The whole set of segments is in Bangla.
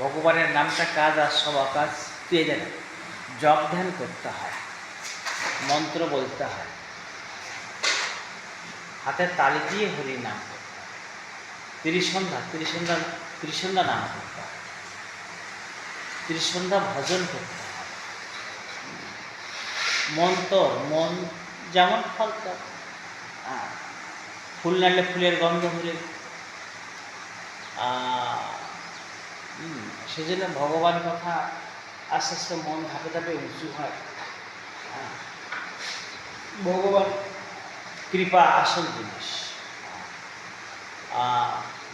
ভগবানের নামটা কাজ আর সব অকাজ পেয়ে যাবে। জপ ধ্যান করতে হয়, মন্ত্র বলতে হয়, হাতের তালি দিয়ে হরি নাম করতে হয়, ত্রিসন্ধ্যা নাম করতে হয়, ত্রিসন্ধ্যা ভজন করতে হয়। মন যেমন ফল তেমন। ফুল নাড়লে ফুলের গন্ধ হলে সেজন্য ভগবান কথা আস্তে আস্তে মন ধাপে ধাপে উঁচু হয়। ভগবান কৃপা আসল জিনিস।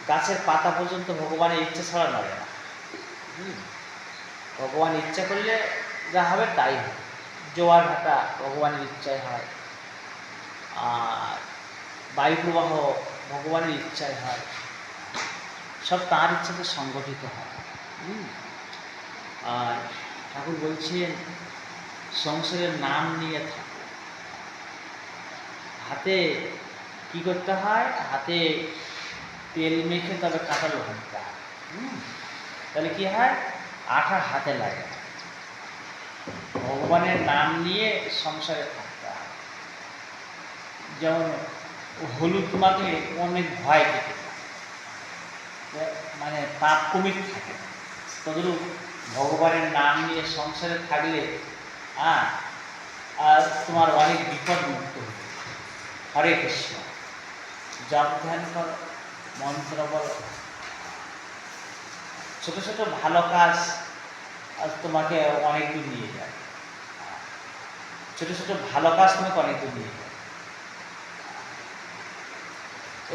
গাছের পাতা পর্যন্ত ভগবানের ইচ্ছা ছাড়া নড়ে না। ভগবান ইচ্ছা করলে যা হবে তাই হয়। জোয়ার ভাটা ভগবানের ইচ্ছায় হয়, আর বায়ু প্রবাহ ভগবানের ইচ্ছায় হয়, সব তাঁর ইচ্ছাতে সংগঠিত হয়। আর ঠাকুর বলছেন সংসারের নাম নিয়ে থাকে। হাতে কি করতে হয়? হাতে তেল মেখে তবে কাঁঠাল ভাঙতে হয়। তাহলে কি হয়? আঠা হাতে লাগে। ভগবানের নাম নিয়ে সংসারে থাকতে হয়। যেমন হলুদ মাখলে অনেক ভয় থেকে মানে পাপ কমিট থাকে, তদরূপ ভগবানের নাম নিয়ে সংসারে থাকলে আর তোমার অনেক বিপদ মুক্ত হবে। হরে কৃষ্ণ। জপ ধ্যান করো, মন্ত্র বলো, ছোট ছোট ভালো কাজ আজ তোমাকে অনেক দূর নিয়ে যায়। ছোট ছোট ভালো কাজ তোমাকে অনেক দূর নিয়ে যায়।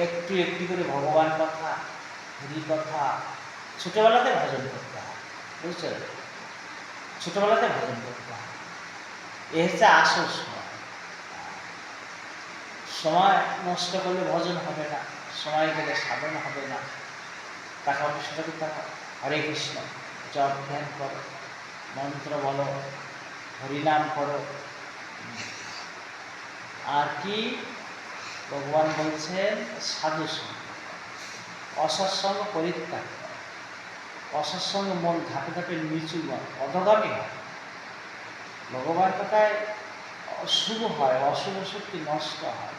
একটু একটু করে ভগবান কথা, হরি কথা ছোটবেলাতে ভজন করতে হয়। বুঝছো? ছোটবেলাতে ভজন করতে হয়। এ হচ্ছে আসল সময়। সময় নষ্ট করলে ভজন হবে না, সময় গেলে সাধন হবে না। টাকা পয়সা করতে হয়। হরে কৃষ্ণ। জপ ধ্যান করো, মন্ত্র বলো, হরিনাম করো। আর কি ভগবান বলছেন? সাধু সঙ্গ, অসৎসঙ্গ পরিত্যাগ করো। অসৎসঙ্গ মন ধাপে ধাপে নিচু হয়, অধগামী হয়। ভগবান কথায় অশুভ হয়, অশুভ শক্তি নষ্ট হয়।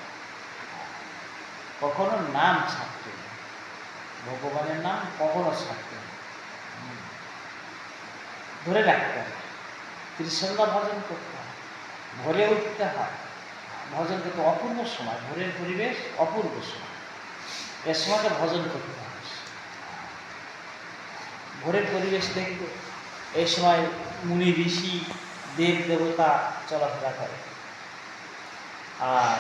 কখনো নাম ছাড়তে নেই, ভগবানের নাম কখনো ছাড়তে নেই, ধরে রাখতে হয়। ত্রিসন্ধ্যা ভজন করতে হয়, ভোরে উঠতে হয়। ভজন করতে অপূর্ব সময়, ভোরের পরিবেশ অপূর্ব সময়। এর সময়টা ভজন করতে হয়। ভোরের পরিবেশ দেখবে, এই সময় মুনি ঋষি দেব দেবতা চলাফেরা করে। আর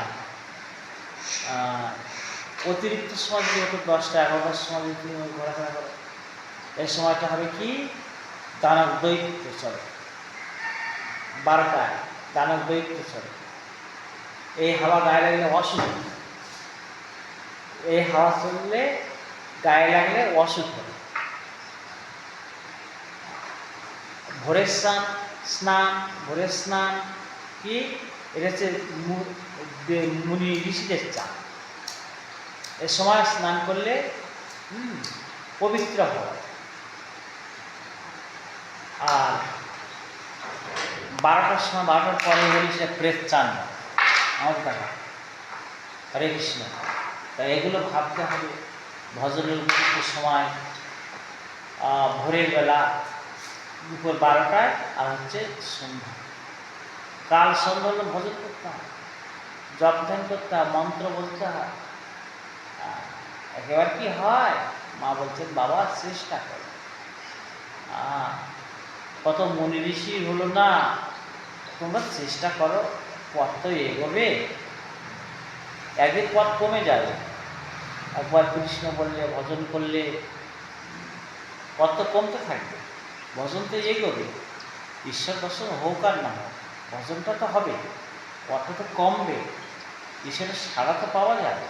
অতিরিক্ত সময় যেহেতু 10টা 11টার সময় যদি তুমি ঘোরাফেরা করো, এই সময়টা হবে কি? দানব দৈত্য চলে। 12টায় দানব দৈত্য চলে। এই হাওয়া গায়ে লাগলে অসুখ, এই হাওয়া চললে গায়ে লাগলে অসুখ হবে। ভোরের ভোরের স্নান কি? এটা হচ্ছে মুনি ঋষিদের চান। এ সময় স্নান করলে পবিত্র হয়। আর 12টার সময়, 12টার পরে বলি সে প্রেত চান না, আমার দেখা। হরে কৃষ্ণ। তাই এগুলো ভাবতে হবে। ভজনের উপযুক্ত সময় ভোরের বেলা, দুপুর 12টায়, আর হচ্ছে সন্ধ্যা। কাল সন্ধ্যা হলে ভজন করতে হয়, জপ ধ্যান করতে হয়, মন্ত্র বলতে হয়। একেবারে কি হয়? মা বলছেন বাবা চেষ্টা করো। কত মুনি ঋষি হলো না, তোমরা চেষ্টা করো, পথ তো এগোবে। একদিন পথ কমে যাবে, একবার কৃষ্ণ বললে, ভজন করলে পথ তো কমতে থাকবে, ভজন তো এগোবে। ঈশ্বর দর্শন হোক আর না হোক, ভজনটা তো হবে, পথটা তো কমবে, ঈশ্বরের সাড়া তো পাওয়া যাবে।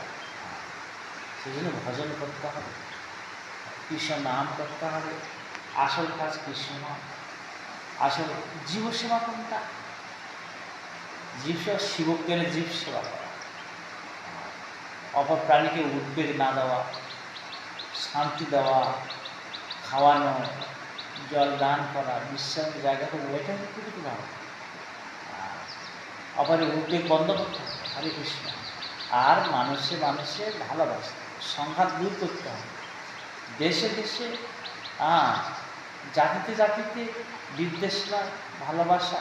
সেই জন্য ভজন করতে হবে, কৃষ্ণ নাম করতে হবে। আসল কাজ কৃষ্ণ নাম। আসল জীবসেবা কোনটা? জীবসেবা শিবজ্ঞানে জীব সেবা করা, অপর প্রাণীকে উদ্বেগ না দেওয়া, শান্তি দেওয়া, খাওয়ানো, জল দান করা, বিশ্রামের জায়গাটা ওইটা কিন্তু ভালো। আবার উদ্বেগ বন্ধ করতে হবে, হরে কৃষ্ণ। আর মানুষে মানুষে ভালোবাসতে হবে, সংঘাত দূর করতে হবে, দেশে দেশে জাতিতে জাতিতে বিদ্বেষ নয়, ভালোবাসা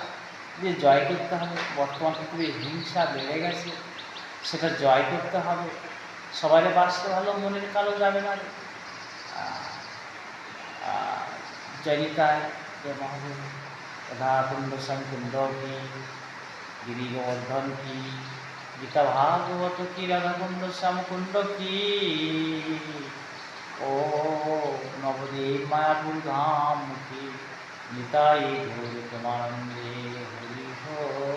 দিয়ে জয় করতে হবে। বর্তমান পৃথিবীর হিংসা বেড়ে গেছে, সেটা জয় করতে হবে। সবাই বাঁচতে ভালো, মনের কালো যাবে না। জয়িতায় যে মহাদেব রাধাকুণ্ড সংকুণ্ড কি, গিরি গোবর্ধন কি, গীতা ভাগবত কি, রাধাকুণ্ড শ্যামকুণ্ড কি, ও নবদ্বীপ মায়াপুর ধাম কি, নিতাই গৌর প্রেমানন্দে হরি হরি।